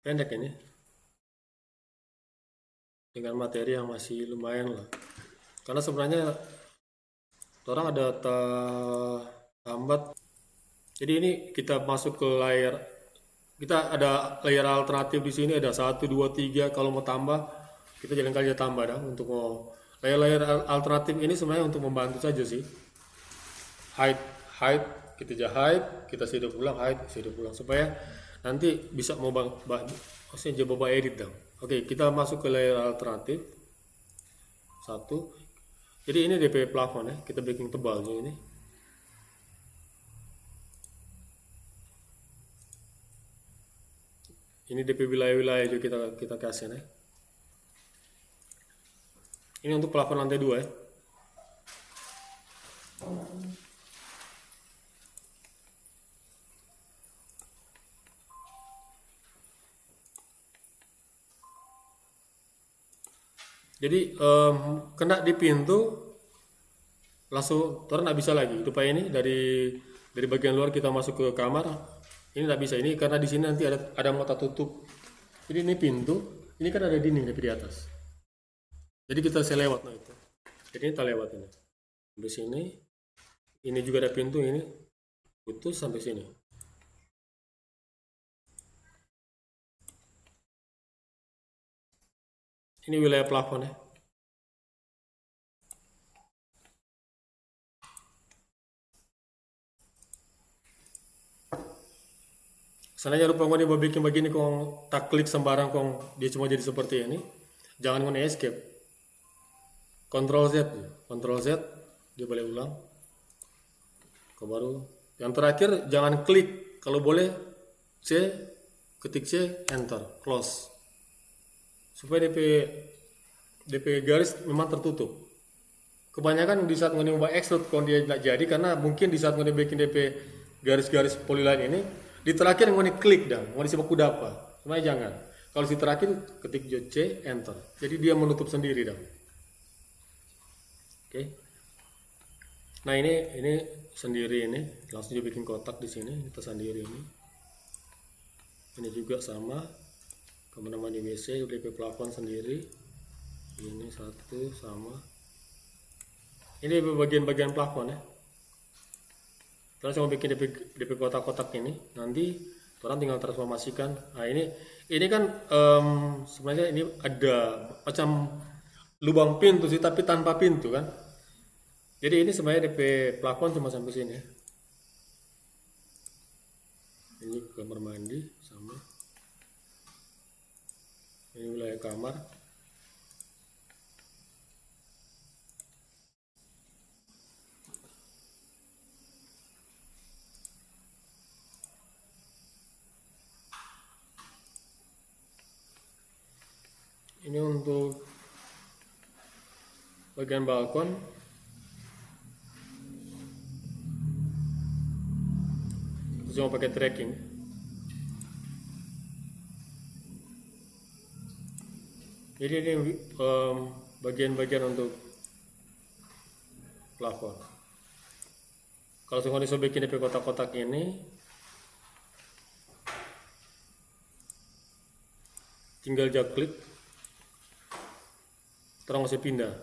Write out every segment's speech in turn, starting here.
pendek ini dengan materi yang masih lumayan lah. Karena sebenarnya orang ada tambat. Jadi ini kita masuk ke layar, kita ada layar alternatif di sini, ada 1 2 3. Kalau mau tambah kita jalan kali tambah dah untuk mau layar-layar alternatif ini sebenarnya untuk membantu saja sih. Height, height, kita aja height, kita sudah pulang height, sudah pulang supaya nanti bisa mau maksudnya coba edit dong. Oke, kita masuk ke layer alternatif satu. Jadi ini DP plafon ya, kita bikin tebal ini. Ini DP wilayah-wilayah juga kita kasih ya. Ini untuk plafon lantai 2 ya. Jadi kena di pintu langsung orang nggak bisa lagi. Supaya ini dari bagian luar kita masuk ke kamar, ini nggak bisa. Ini karena di sini nanti ada mata tutup. Jadi ini pintu, ini kan ada dinding di atas. Jadi kita bisa lewat, nah itu. Jadi ini kita lewat ini. Sampai sini, ini juga ada pintu ini, putus sampai sini. Ini wilayah plafon ya. Seandainya lupa kau mau bikin begini, kau tak klik sembarang, kau dia cuma jadi seperti ini. Jangan kau escape. Ctrl Z, Ctrl Z, dia boleh ulang. Kau baru. Yang terakhir jangan klik, kalau boleh C, ketik C, enter, close. Supaya DP garis memang tertutup. Kebanyakan di saat nyoba extrude kalau dia tidak jadi, karena mungkin di saat nyoba bikin DP garis-garis polyline ini di terakhir ngoni klik dah, ngoni sebab kuda apa. Sebenarnya jangan. Kalau di terakhir ketik C, enter. Jadi dia menutup sendiri dah. Oke. Nah ini sendiri ini, langsung dia bikin kotak di sini, kita sendiri ini. Ini juga sama, teman-teman di WC DP plafon sendiri. Ini satu sama. Ini bagian-bagian plafon ya. Terus mau bikin DP kotak-kotak ini, nanti orang tinggal transformasikan. Nah ini kan sebenarnya ini ada macam lubang pintu sih, tapi tanpa pintu kan. Jadi ini sebenarnya DP plafon cuma sampai sini. Ini kamar mandi sama. Ini wilayah kamar. Ini untuk bagian balkon. Kita cuma pakai tracking. Jadi ini bagian-bagian untuk plafon. Kalau saya bikin DP kotak-kotak ini, tinggal klik, terus masih pindah.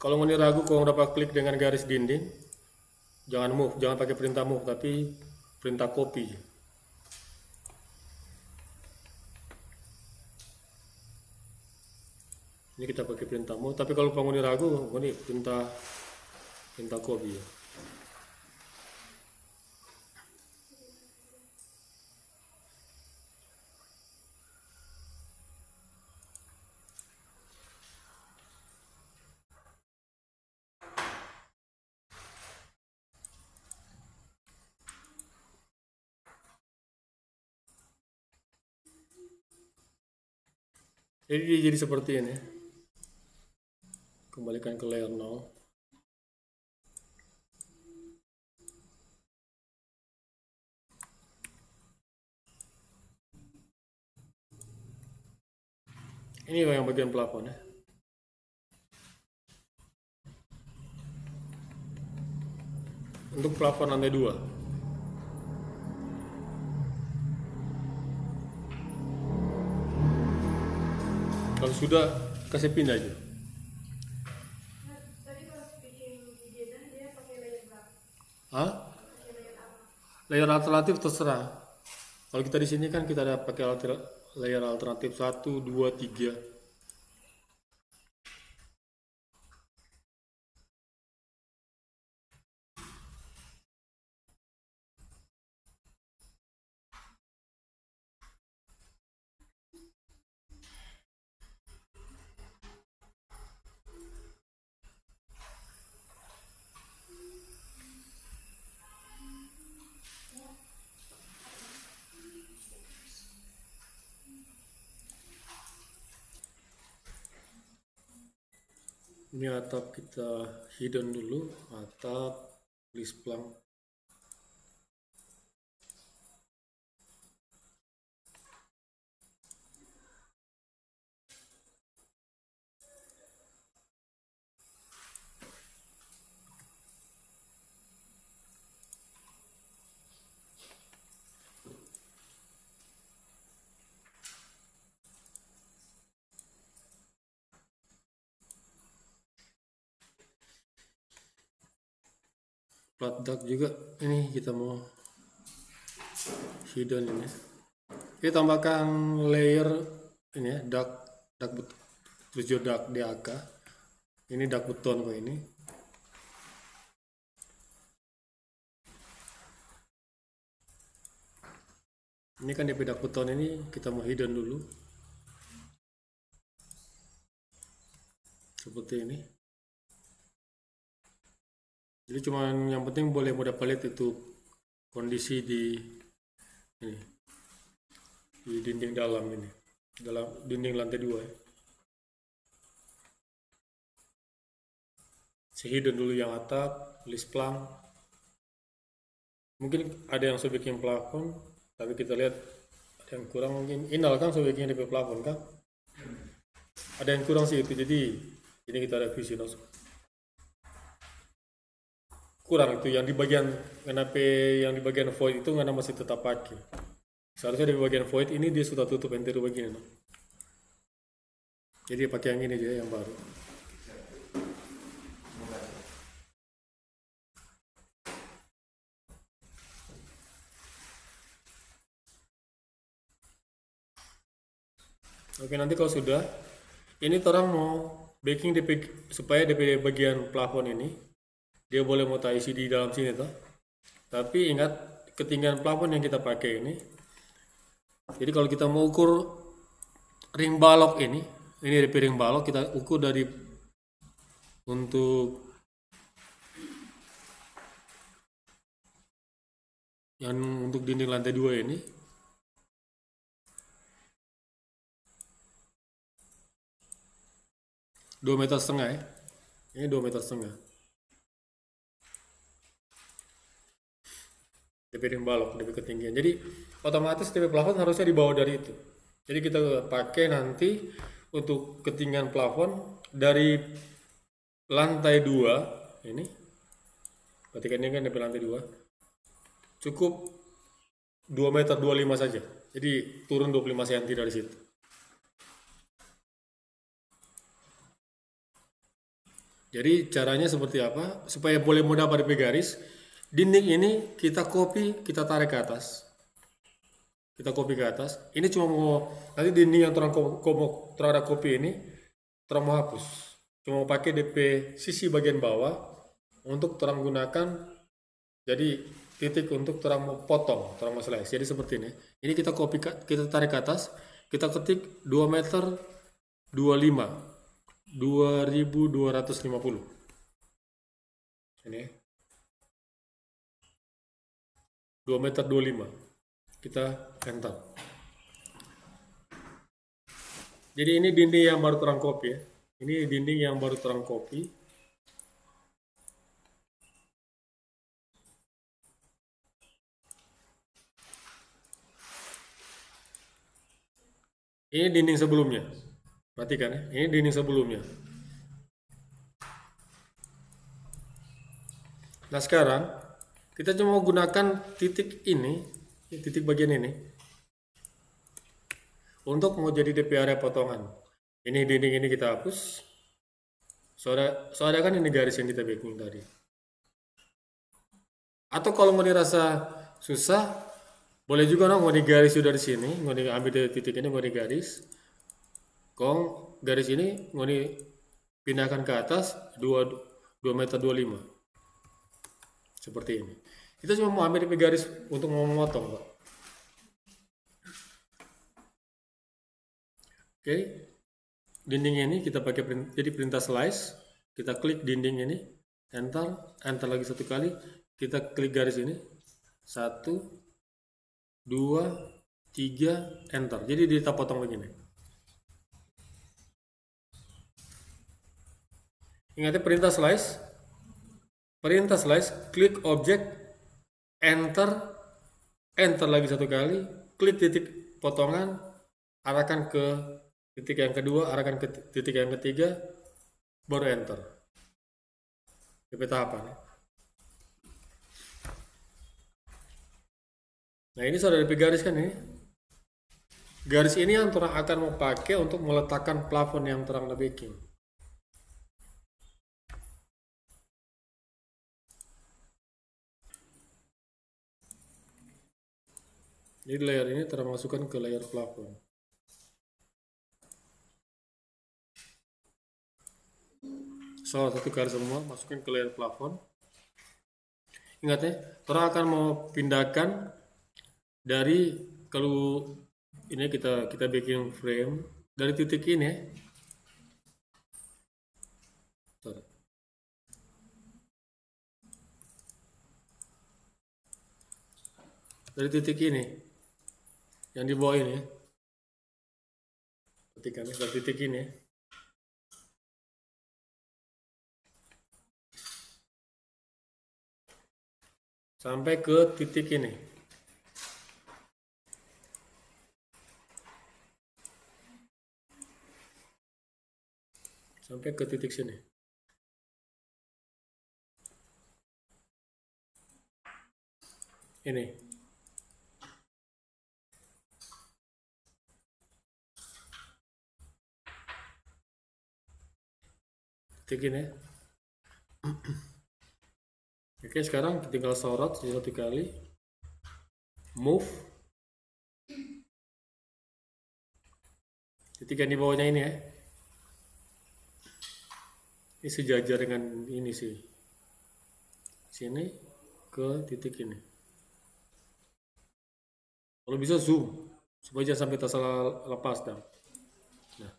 Kalau mau ragu kalau dapat klik dengan garis dinding, jangan move, jangan pakai perintah move, tapi perintah copy. Ini kita pakai perintah move, tapi kalau penghuni ragu, ini perintah copy ya. Jadi dia jadi seperti ini. Kembalikan ke layer 0. Ini yang bagian plafon ya. untuk plafon lantai 2. Kalau sudah kasih pindah aja. Hah? Layer alternatif terserah. Kalau kita di sini kan kita ada pakai layer alternatif 1, 2, 3. Ini atap kita hidden dulu, atap list plank. Flat duct juga ini kita mau hidden ini. Kita tambahkan layer ini ya, duct tujuh duct DAK. Ini duct beton kok ini. Ini kan DP duct beton ini kita mau hidden dulu. Seperti ini. Jadi cuman yang penting boleh mudah lihat itu kondisi di ini, di dinding dalam ini, dalam dinding lantai 2 ya. Hidden dulu yang atap, list plank. Mungkin ada yang sudah bikin plafon, tapi kita lihat ada yang kurang mungkin. Inal kan sudah bikin DP plafon kan? Ada yang kurang sih itu, jadi ini kita revisi langsung. Kurang itu yang di bagian kenapa yang di bagian void itu karena masih tetap pakai. Seharusnya di bagian void ini dia sudah tutup entero begini, no? Jadi pakai yang ini aja yang baru. Oke, nanti kalau sudah ini orang mau baking supaya DP bagian plafon ini dia boleh mau isi di dalam sini toh. Tapi ingat ketinggian plafon yang kita pakai ini. Jadi kalau kita mau ukur ring balok ini DP ring balok kita ukur dari untuk yang untuk dinding lantai 2 ini. Dua meter setengah ya. Ini 2,5 meter. DP ring balok, DP ketinggian. Jadi otomatis DP plafon harusnya di bawah dari itu. Jadi kita pakai nanti untuk ketinggian plafon dari lantai 2 ini. Perhatikan ini kan DP lantai 2. Cukup 2,25 meter saja. Jadi turun 25 cm dari situ. Jadi caranya seperti apa? Supaya boleh mudah pada garis, dinding ini kita copy, kita tarik ke atas. Kita copy ke atas. Ini cuma mau nanti dinding yang terada copy ini terang mau hapus. Cuma mau pakai DP sisi bagian bawah untuk terang gunakan jadi titik untuk terang mau potong, terang mau slice. Jadi seperti ini. Ini kita copy, kita tarik ke atas, kita ketik 2 meter 25. 2250 ini 2 meter 25 kita enter. Jadi ini dinding yang baru terang kopi ya, ini dinding yang baru terang kopi. Ini dinding sebelumnya. Perhatikan ya, ini dinding sebelumnya. Nah sekarang Kita cuma mau gunakan titik ini, titik bagian ini, untuk mau jadi DP area potongan. Ini dinding ini kita hapus. Soalnya kan ini garis yang kita backing tadi. Atau kalau mau dirasa susah, boleh juga mau di garis dari sini, mau diambil dari titik ini, mau di garis. Kong garis ini mau dipindahkan ke atas 2 meter 25. Seperti ini. Kita cuma mau ambil DP garis untuk memotong, Pak. Oke. Dinding ini kita pakai jadi perintah slice. Kita klik dinding ini, enter lagi satu kali. Kita klik garis ini, 1, 2, 3, enter. Jadi kita potong begini. Ingatnya perintah slice, klik objek, enter lagi satu kali, klik titik potongan, arahkan ke titik yang kedua, arahkan ke titik yang ketiga, baru enter. DP tahapan. Nah ini sudah DP garis kan ini. Garis ini yang terang akan mau pakai untuk meletakkan plafon yang terang di backing. Jadi layer ini termasukkan ke layer plafon. Satu kali semua masukin ke layer plafon. Ingat ya, orang akan mau pindahkan dari, kalau ini kita bikin frame dari titik ini ya. Dari titik ini yang di bawah ini, ketikkan dari titik ini sampai ke titik ini. Sampai ke titik sini. Ini. Titik ini. Oke, sekarang tinggal sorot satu kali. Move. Titik yang di bawahnya ini ya. Ini sejajar dengan ini sih. Sini ke titik ini. Kalau bisa zoom supaya jangan sampai tersalah lepas dah. Nah.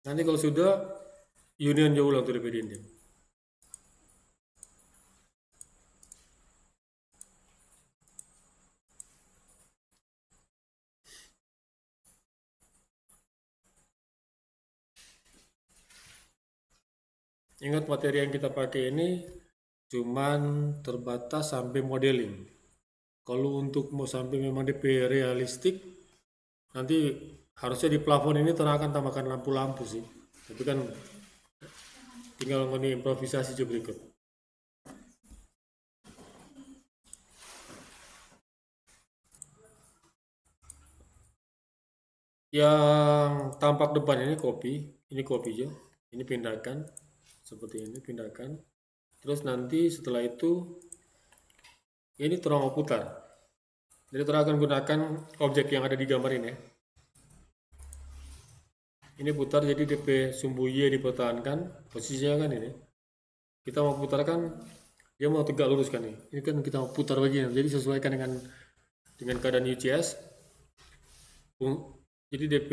Nanti kalau sudah, union jauh ulang tuh DP dinding. Ingat materi yang kita pakai ini cuman terbatas sampai modeling. Kalau untuk mau sampai memang DP realistik, nanti harusnya di plafon ini akan tambahkan lampu-lampu sih. Tapi kan tinggal ngoni improvisasi coba berikut. Yang tampak depan ini kopi aja. Ini pindahkan seperti ini, pindahkan. Terus nanti setelah itu ini terang putar. Jadi terang akan gunakan objek yang ada di gambar ini. Ini putar, jadi DP sumbu Y dipertahankan, posisinya kan ini. Kita mau putarkan, dia mau tegak lurus kan nih. Ini kan kita mau putar begini, jadi sesuaikan dengan keadaan UCS. Jadi DP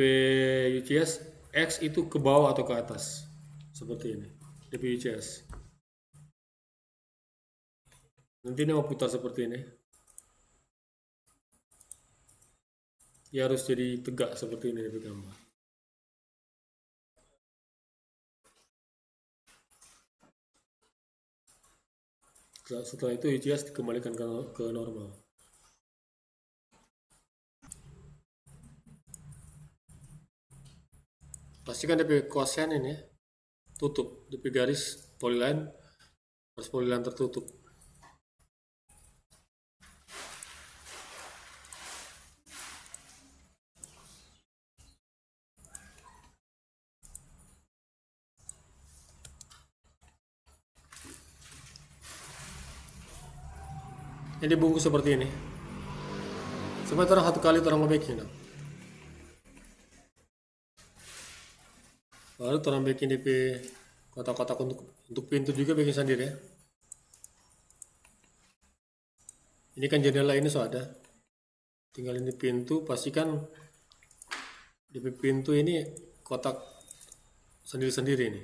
UCS X itu ke bawah atau ke atas, seperti ini. DP UCS. Nanti ini mau putar seperti ini. Dia harus jadi tegak seperti ini di gambar. Setelah itu UCS dikembalikan ke normal. Pastikan DP kosen ini tutup, DP garis polyline harus polyline tertutup. Ini dibungkus seperti ini. Supaya orang satu kali orang baking. Baru orang bikin DP kotak-kotak untuk pintu juga bikin sendiri ya. Ini kan jendela ini sudah ada. Tinggal ini pintu, pastikan DP pintu ini kotak sendiri-sendiri ini.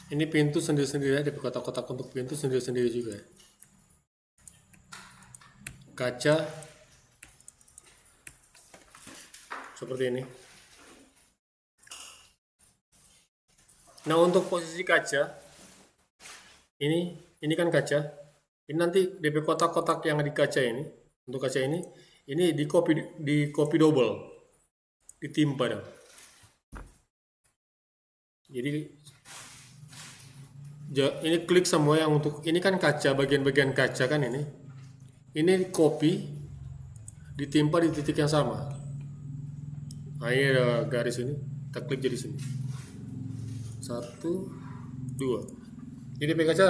Ini pintu sendiri-sendiri ya, DP kotak-kotak untuk pintu sendiri-sendiri juga ya. Kaca seperti ini. Nah, untuk posisi kaca ini kan kaca. Ini nanti DP kotak-kotak yang di kaca ini, untuk kaca ini di copy double, ditimpa dong. Jadi ini klik semua yang untuk ini kan kaca, bagian-bagian kaca kan ini copy ditimpa di titik yang sama. Nah, ini ada garis ini, kita klik jadi sini 1, 2. Jadi DP kaca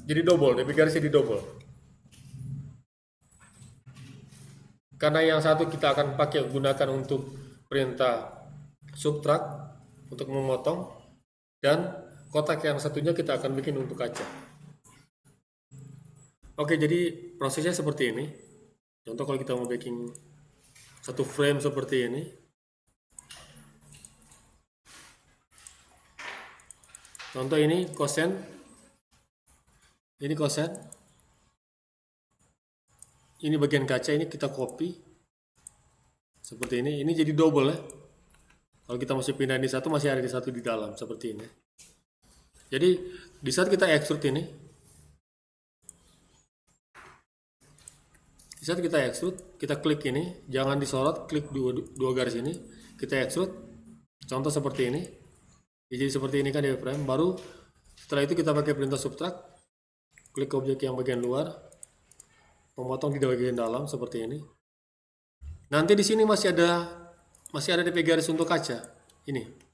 jadi double, DP garis jadi double. Karena yang satu kita akan pakai gunakan untuk perintah subtract untuk memotong, dan kotak yang satunya kita akan bikin untuk kaca. Oke, jadi prosesnya seperti ini. Contoh kalau kita mau bikin satu frame seperti ini. Contoh ini kosen. Ini kosen. Ini bagian kaca, ini kita copy. Seperti ini. Ini jadi double ya. Kalau kita masih pindah di satu, masih ada di satu di dalam. Seperti ini. Jadi di saat kita extrude ini, kita klik ini, jangan disorot, klik dua garis ini, kita extrude. Contoh seperti ini. Jadi seperti ini kan di frame. Baru setelah itu kita pakai perintah subtract, klik objek yang bagian luar, memotong di bagian dalam seperti ini. Nanti di sini masih ada DP garis untuk kaca. Ini.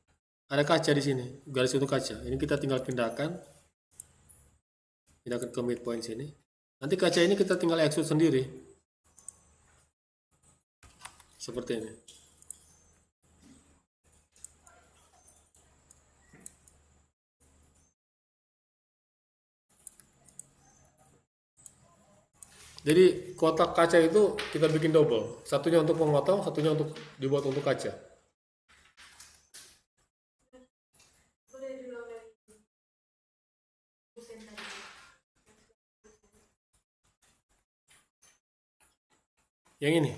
Ada kaca di sini, garis untuk kaca. Ini kita tinggal pindahkan ke midpoint sini. Nanti kaca ini kita tinggal extrude sendiri. Seperti ini. Jadi kotak kaca itu kita bikin double. Satunya untuk memotong, satunya untuk dibuat untuk kaca. Yang ini.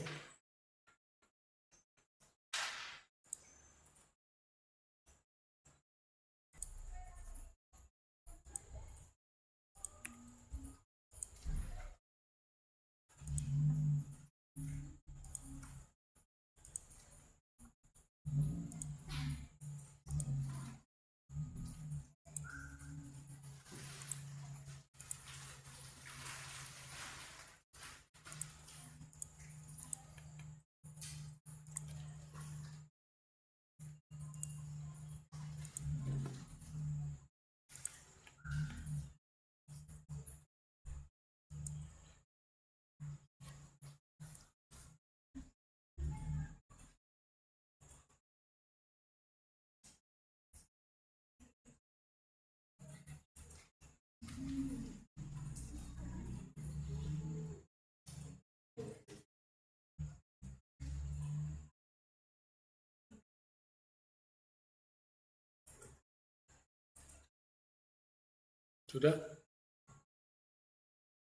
Sudah?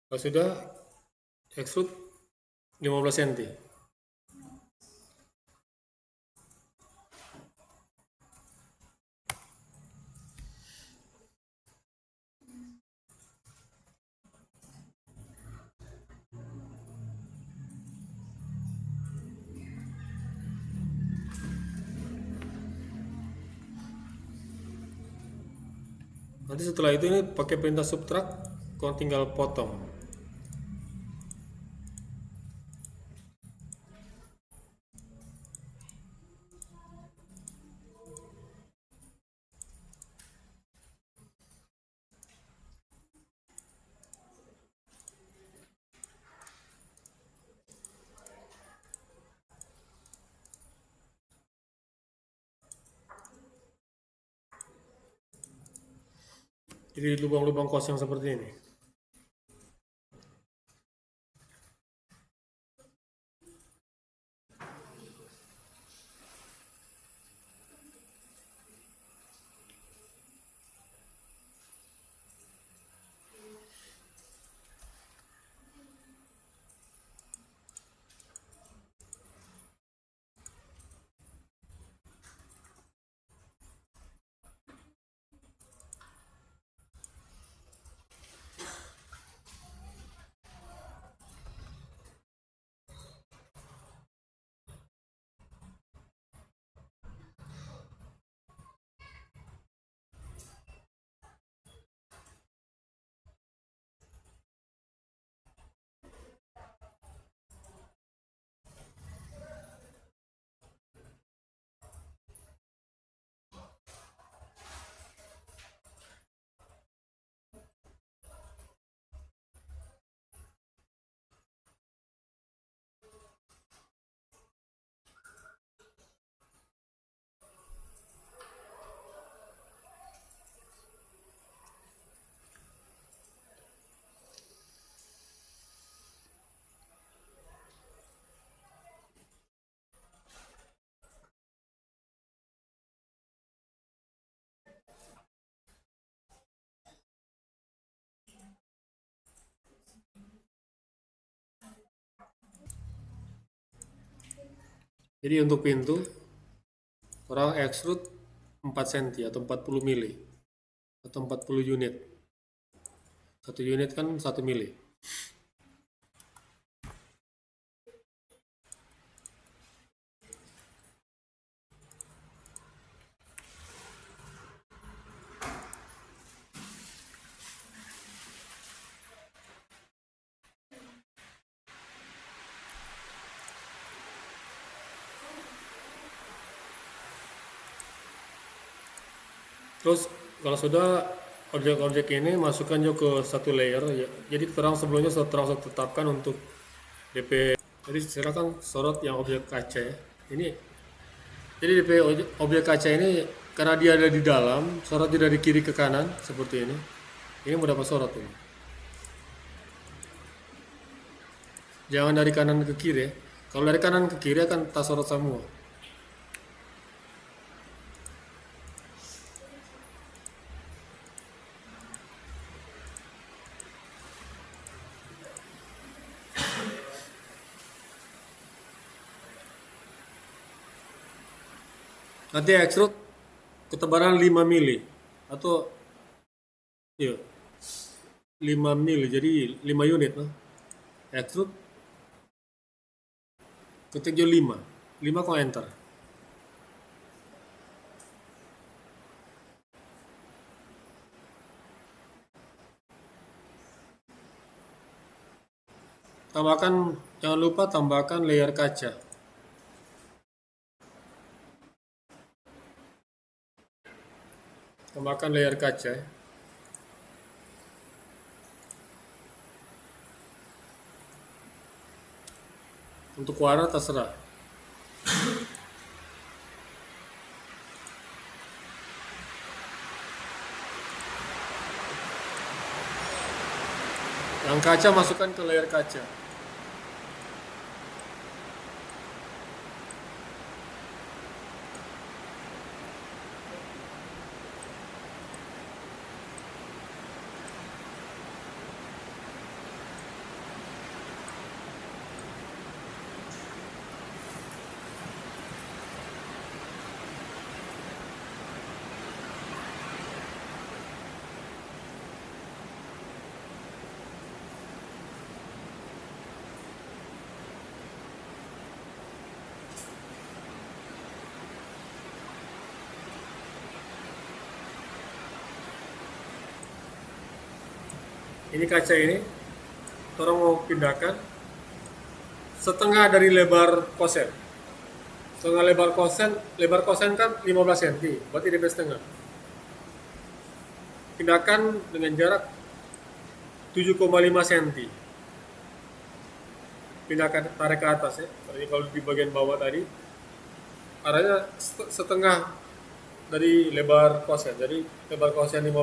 Kalau sudah, extrude 15 cm. Nanti setelah itu ini pakai perintah subtract, kau tinggal potong. Jadi lubang-lubang kosong seperti ini. Jadi untuk pintu, orang extrude 4 cm atau 40 mili atau 40 unit. Satu unit kan 1 mili. Terus kalau sudah objek-objek ini masukkan juga ke satu layer ya. Jadi terang sebelumnya sudah terang saya tetapkan untuk DP. Jadi silakan sorot yang objek kaca ya. Ini jadi DP objek kaca ini karena dia ada di dalam, sorot dari kiri ke kanan seperti ini. Ini mau dapat sorot ini. Jangan dari kanan ke kiri ya. Kalau dari kanan ke kiri akan tak sorot semua. Nanti extrude ketebalan 5 mili atau iya 5 mili jadi 5 unit no? Extrude ketik jo 5 kok enter. Tambahkan, jangan lupa tambahkan layer kaca. Tambahkan layer kaca. Untuk warna terserah. Yang kaca masukkan ke layer kaca. Ini kaca ini, orang mau pindahkan setengah dari lebar kosen. Setengah lebar kosen kan 15 cm, berarti DP setengah. Pindahkan dengan jarak 7,5 cm. Pindahkan, tarik ke atas ya. Jadi kalau di bagian bawah tadi, arahnya setengah dari lebar kosen. Jadi lebar kosen 15,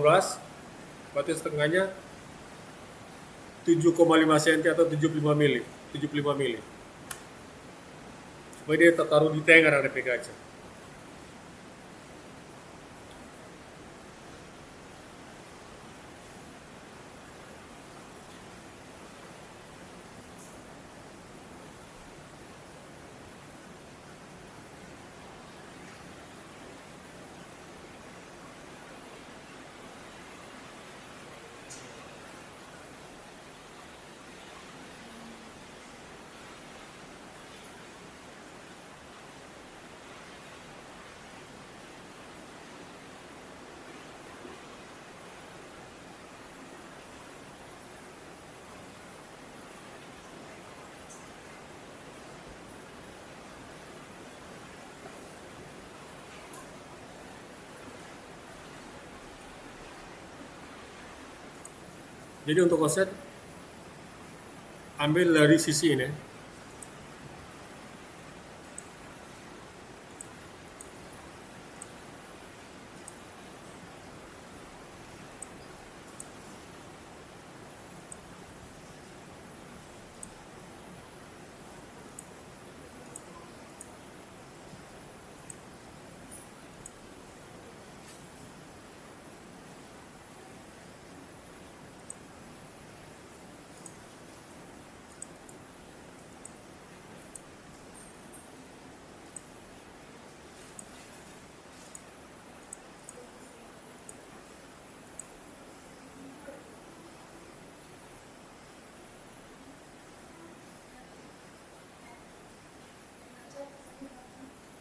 berarti setengahnya 7,5 cm atau 75 mili. 75 mili. Supaya dia taruh di tengah ada kaca. Jadi untuk koset, ambil dari sisi ini.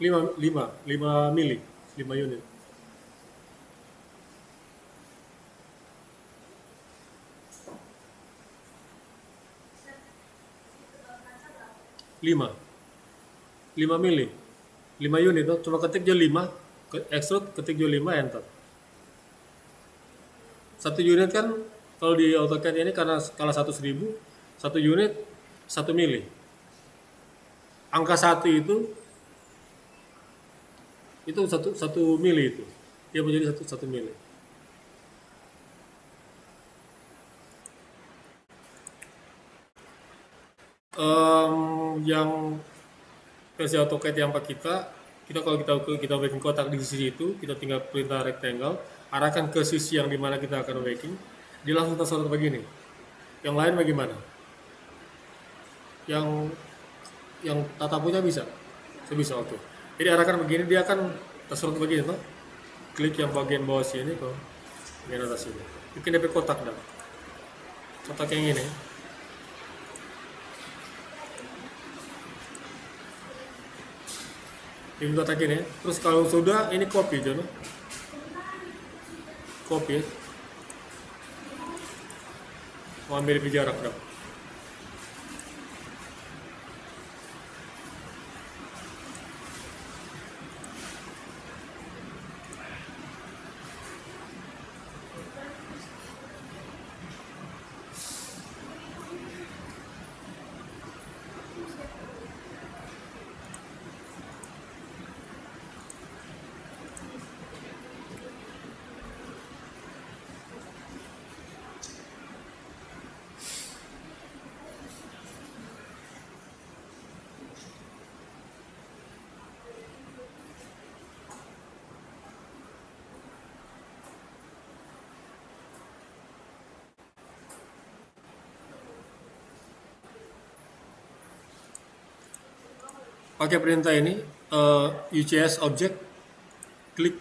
Lima mili, 5 unit. Lima mili, 5 unit. Cuma ketik jo 5, extrude ketik jo 5, enter. 1 unit kan kalau di AutoCAD ini karena skala 1/1000, 1 unit 1 mili. Angka 1 itu satu mili itu. Dia menjadi satu mili. Yang versi AutoCAD yang pak kita kalau kita bikin kotak di sisi itu, kita tinggal perintah rectangle, arahkan ke sisi yang dimana kita akan making, dia langsung tersorot begini. Yang lain bagaimana? Yang tatapunya bisa? Bisa, oke. Jadi arahkan begini, dia akan tersorot begini toh. Klik yang bagian bawah sini kok, bagian atas sini. Bikin DP kotak dah. Kotak yang ini. Bikin kotak ini. Terus kalau sudah, ini copy jono. Copy. Mau ambil lebih jarak dah. Pakai perintah ini, UCS object, klik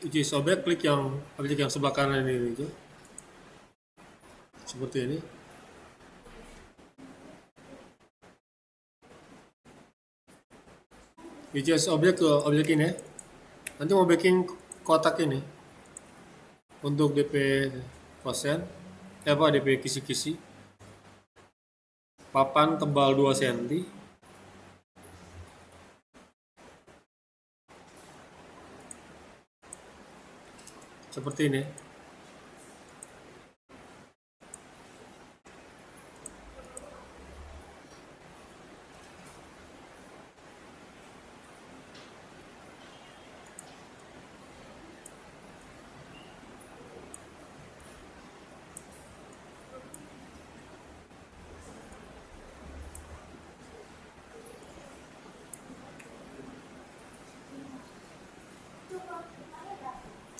UCS object, klik yang objek yang sebelah kanan ini itu, seperti ini. UCS object ke objek ini. Nanti mau bikin kotak ini untuk DP kosen, apa DP kisi-kisi, papan tebal 2 cm, seperti ini.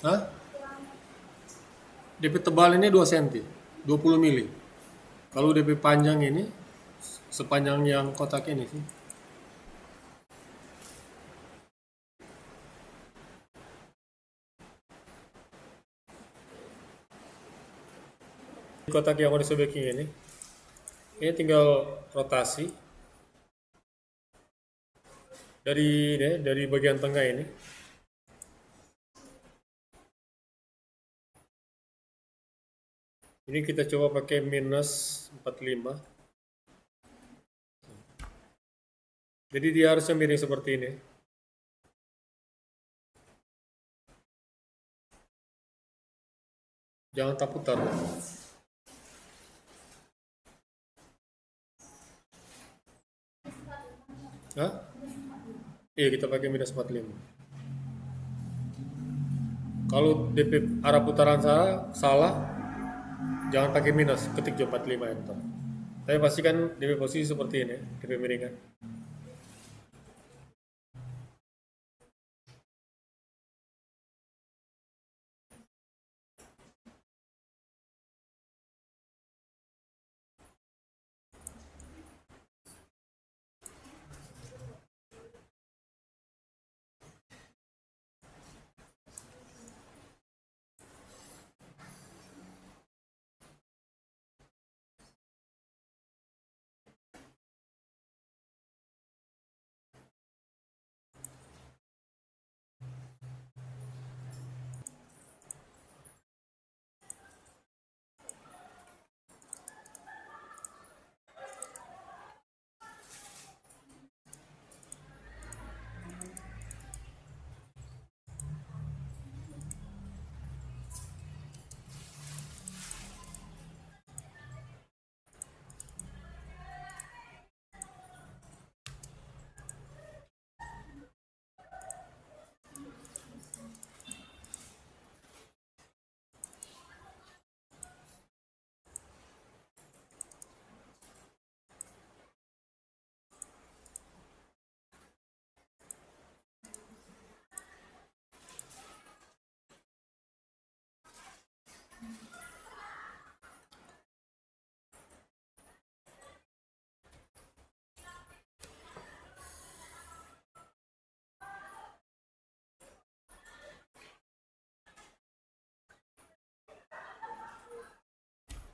Hah? DP tebal ini 2 cm, 20 mili. Kalau DP panjang ini sepanjang yang kotak ini sih. Kotak yang mau disobekin ini tinggal rotasi dari bagian tengah ini. Ini kita coba pakai minus 45. Jadi dia harusnya miring seperti ini. Jangan tak putar. Hah? Iya, kita pakai minus 45. Kalau DP arah putaran salah, jangan pakai minus, ketik 45 enter. Tapi pastikan DP posisi seperti ini, DP miringan.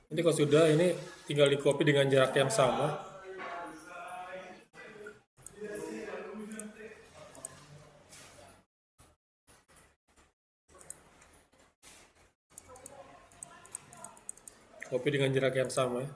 Nanti kalau sudah, ini tinggal di copy dengan jarak yang sama. Copy dengan jarak yang sama ya.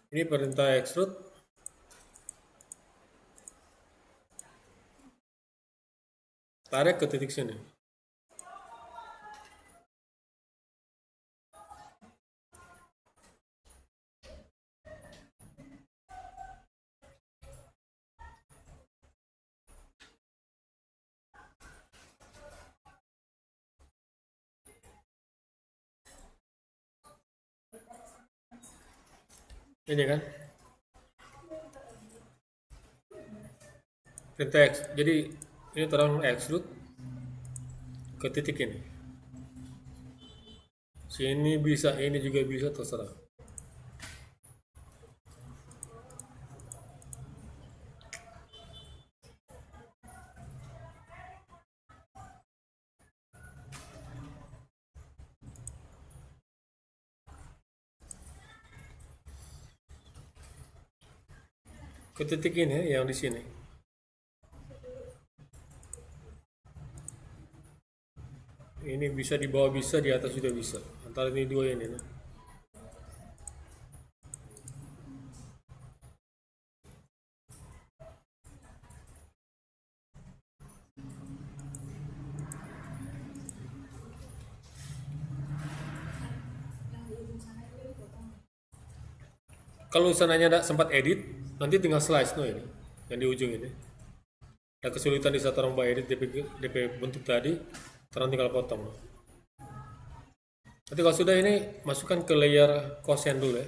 Ini perintah extrude. Tarik ke titik sini. Ini kan. Perintah X. Jadi ini terang extrude ke titik ini. Sini bisa, ini juga bisa, terserah. Ke titik ini yang di sini. Ini bisa di bawah, bisa di atas juga bisa. Antara ini dua ini. Nah. Kalau sananya tidak sempat edit, nanti tinggal slice no ini, yang di ujung ini. Ada kesulitan di saat orang buat edit DP bentuk tadi, terang tinggal potong. Nanti kalau sudah ini, masukkan ke layer kosen dulu ya.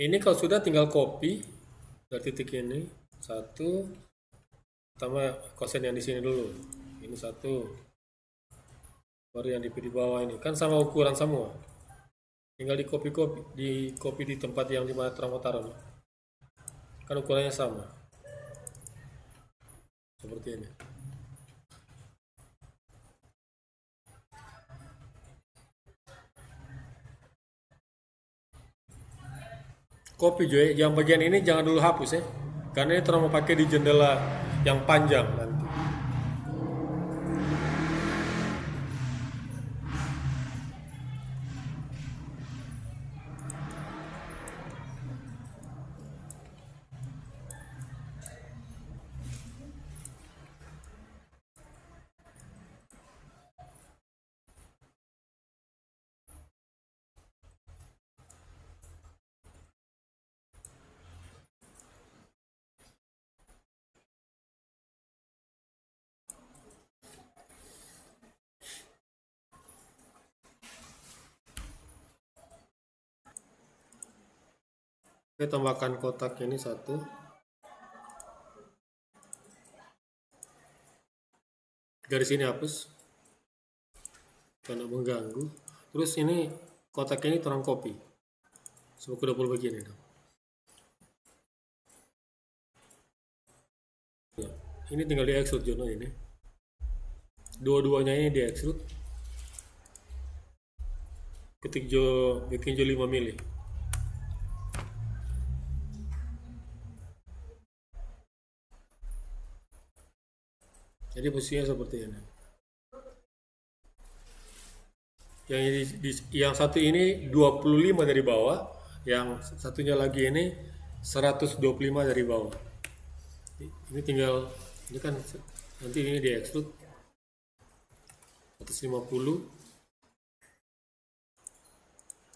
Ini kalau sudah tinggal copy dari titik ini, satu, pertama kosen yang di sini dulu. Ini satu. Baru yang di bawah ini kan sama ukuran semua, tinggal di copy di tempat yang dimana terang mau taruh kan ukurannya sama seperti ini. Copy juga yang bagian ini jangan dulu hapus ya, karena ini terang mau pakai di jendela yang panjang nanti. Saya tambahkan kotak ini satu. Garis ini hapus karena mengganggu. Terus ini kotak ini terang copy. Semua udah puluh begini dong. Ya, ini tinggal di extrude Jono ini. Dua-duanya ini di extrude. Ketik bikin 5 mili. Jadi posisinya seperti ini. Yang satu ini 25 dari bawah, yang satunya lagi ini 125 dari bawah. Ini tinggal, ini kan nanti ini di extrude 150,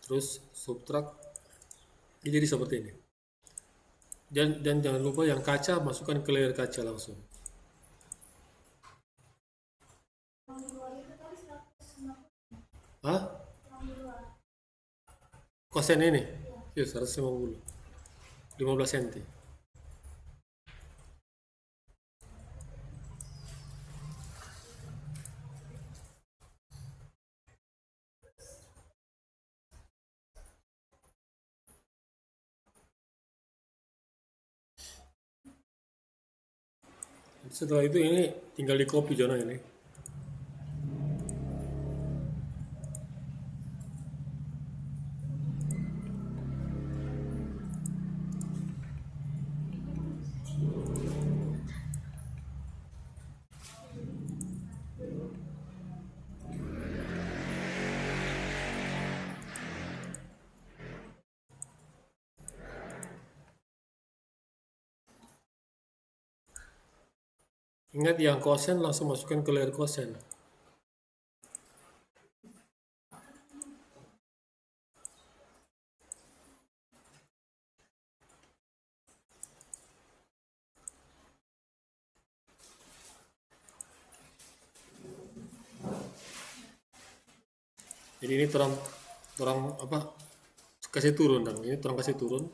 terus subtract, ini jadi seperti ini. Dan jangan lupa yang kaca masukkan ke layer kaca langsung. Hah? Kosen ini? Iya, 150. 15 cm. Setelah itu ini tinggal di copy Jono ini. Ingat yang kosen langsung masukkan ke layer kosen. Jadi ini terang terang apa kasih turun dan ini terang kasih turun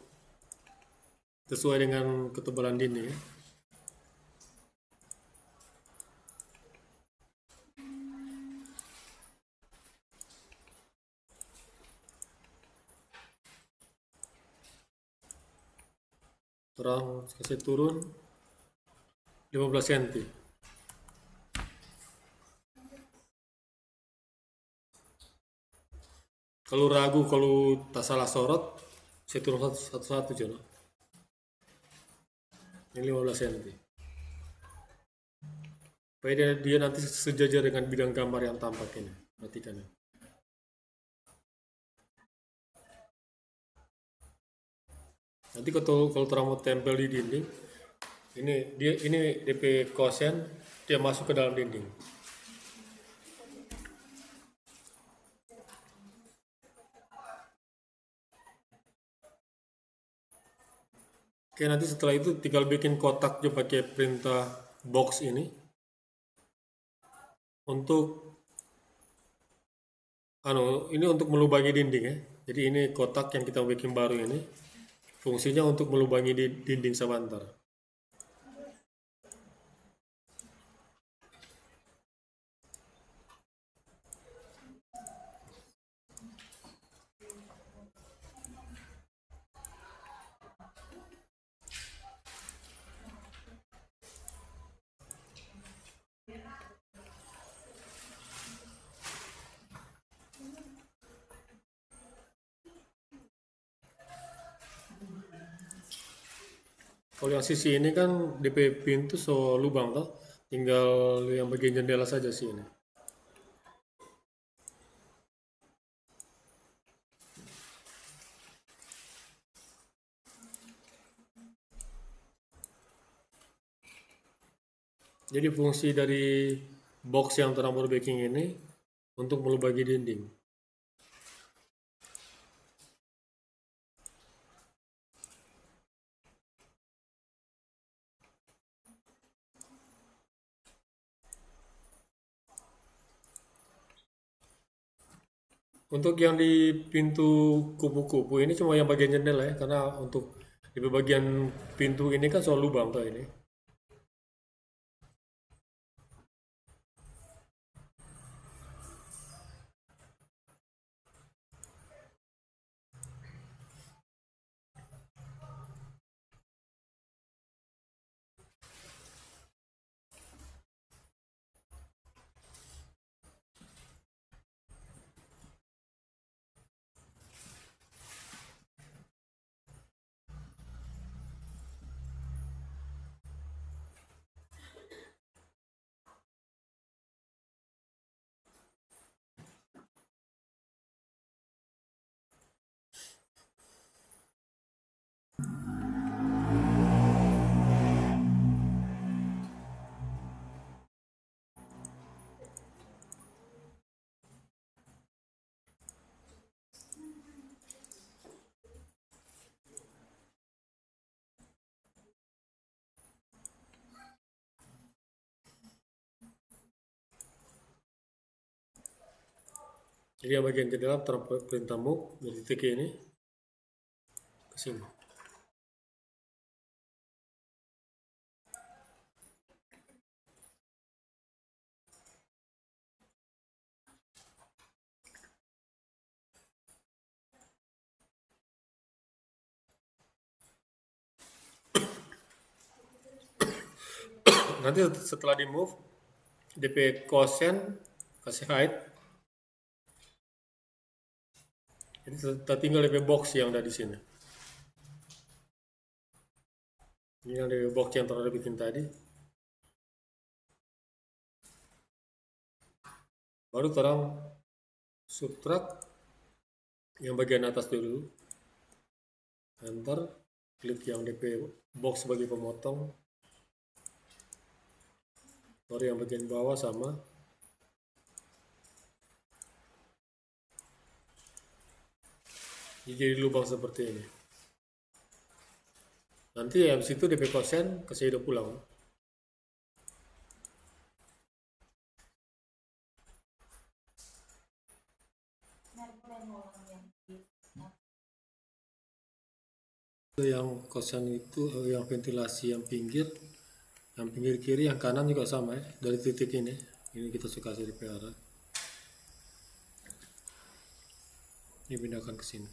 sesuai dengan ketebalan dinding ya. Terang kasih turun 15 cm. Kalau ragu kalau tak salah sorot, saya turun satu-satu coba. Ini 15 cm. Supaya dia nanti sejajar dengan bidang gambar yang tampak ini. Perhatikan ya. Nanti kalau terang mau tempel di dinding, ini DP kosen dia masuk ke dalam dinding. Oke, nanti setelah itu tinggal bikin kotak juga pakai perintah box ini untuk ini untuk melubangi dinding ya. Jadi ini kotak yang kita bikin baru ini fungsinya untuk melubangi dinding sebentar. Kalau yang sisi ini kan DP pintu so lubang toh, tinggal yang bagian jendela saja sih ini. Jadi fungsi dari box yang terambur backing ini untuk melubangi dinding. Untuk yang di pintu kupu-kupu ini cuma yang bagian jendela ya, karena untuk di bagian pintu ini kan soal lubang toh ini. Jadi yang bagian jendela perintah move dari titik ini ke sini. Nanti setelah di move DP kosen kasih height. Jadi tinggal DP box yang ada di sini. Ini yang DP box yang telah bikin tadi. Baru terang subtract yang bagian atas dulu. Enter, klik yang DP box sebagai pemotong. baru yang bagian bawah sama. Jadi lubang seperti ini. Nanti habis itu DP kosen kasih hidup pulang. Yang kosan itu yang ventilasi yang pinggir kiri, yang kanan juga sama ya, dari titik ini kita suka kasih DP arah. Ini pindahkan ke sini.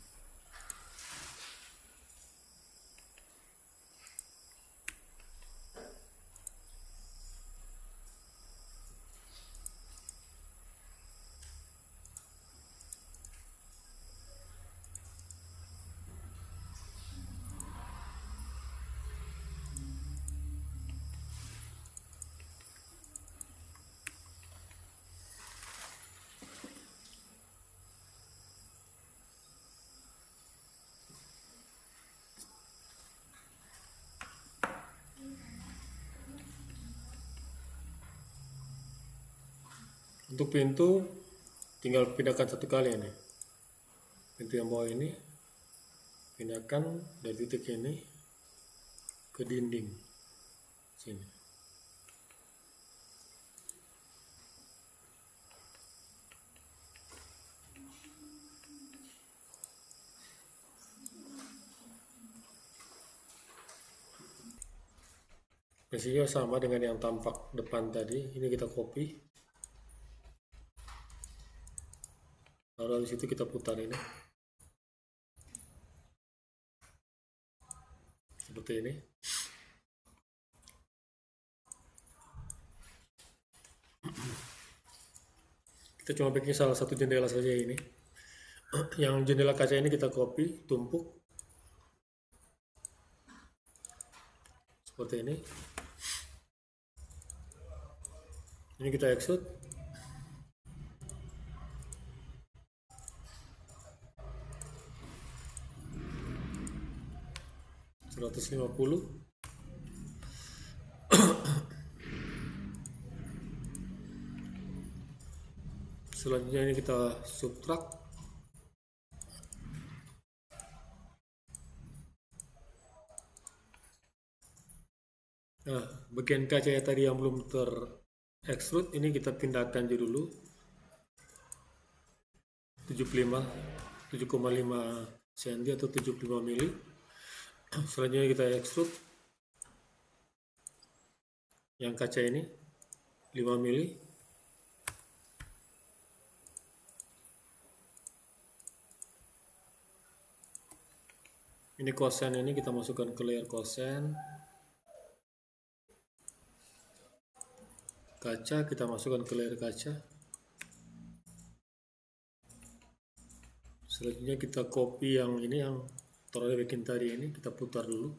Untuk pintu tinggal pindahkan satu kali ini. Pintu yang bawah ini pindahkan dari titik ini ke dinding sini. Prinsipnya sama dengan yang tampak depan tadi. Ini kita copy. Lalu habis itu kita putar ini. Seperti ini. Kita cuma bikin salah satu jendela saja ini. Yang jendela kaca ini kita copy, tumpuk. Seperti ini. Ini kita extrude. $150. Selanjutnya ini kita subtract. Nah, bagian kaca tadi yang belum extrude ini kita pindahkan dulu 7,5 cm atau 75 mili. Selanjutnya kita extrude yang kaca ini 5 mili. Ini kosen ini kita masukkan ke layer kosen. Kaca kita masukkan ke layer kaca. Selanjutnya kita copy yang ini yang taruh bikin tadi ini, kita putar dulu.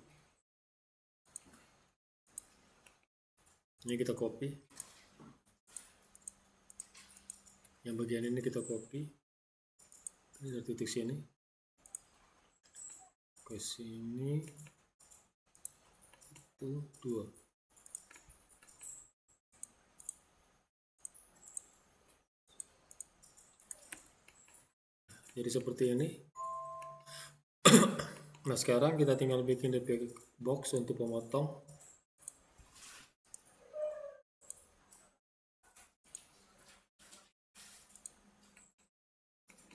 Ini kita copy. Yang bagian ini kita copy. Ini dari titik sini ke sini itu 2. Jadi seperti ini. Nah, sekarang kita tinggal bikin DP box untuk pemotong.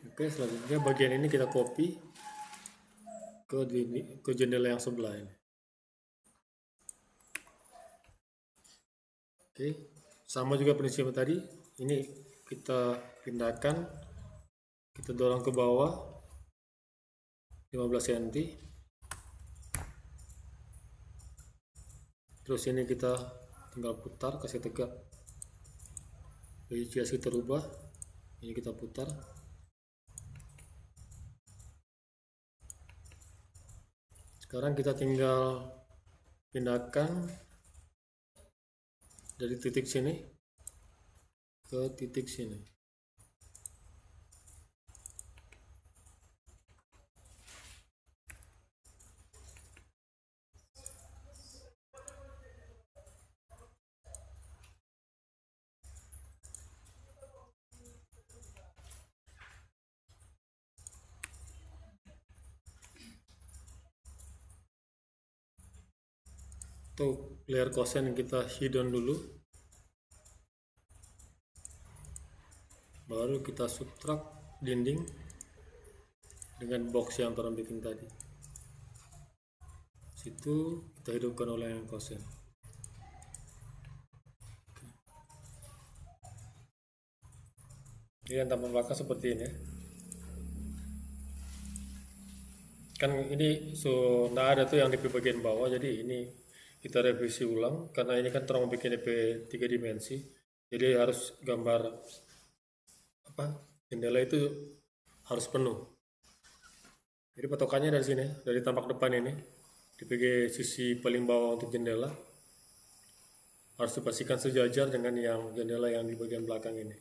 Oke, selanjutnya bagian ini kita copy ke jendela yang sebelah ini. Oke, sama juga prinsipnya tadi. Ini kita pindahkan, kita dorong ke bawah 15 cm. Terus ini kita tinggal putar, kasih tegak. Jadi kita rubah. Ini kita putar. Sekarang kita tinggal pindahkan dari titik sini ke titik sini. Untuk layer kosen kita hidden dulu, baru kita subtract dinding dengan box yang orang bikin tadi. Situ kita hidupkan oleh yang kosen. Ini yang tampilan belakang seperti ini ya. Kan ini nggak ada tuh yang di bagian bawah, jadi ini kita revisi ulang karena ini kan terang bikin DP 3 dimensi, jadi harus gambar jendela itu harus penuh. Jadi patokannya dari sini, dari tampak depan ini di bagian sisi paling bawah untuk jendela harus dipastikan sejajar dengan yang jendela yang di bagian belakang ini.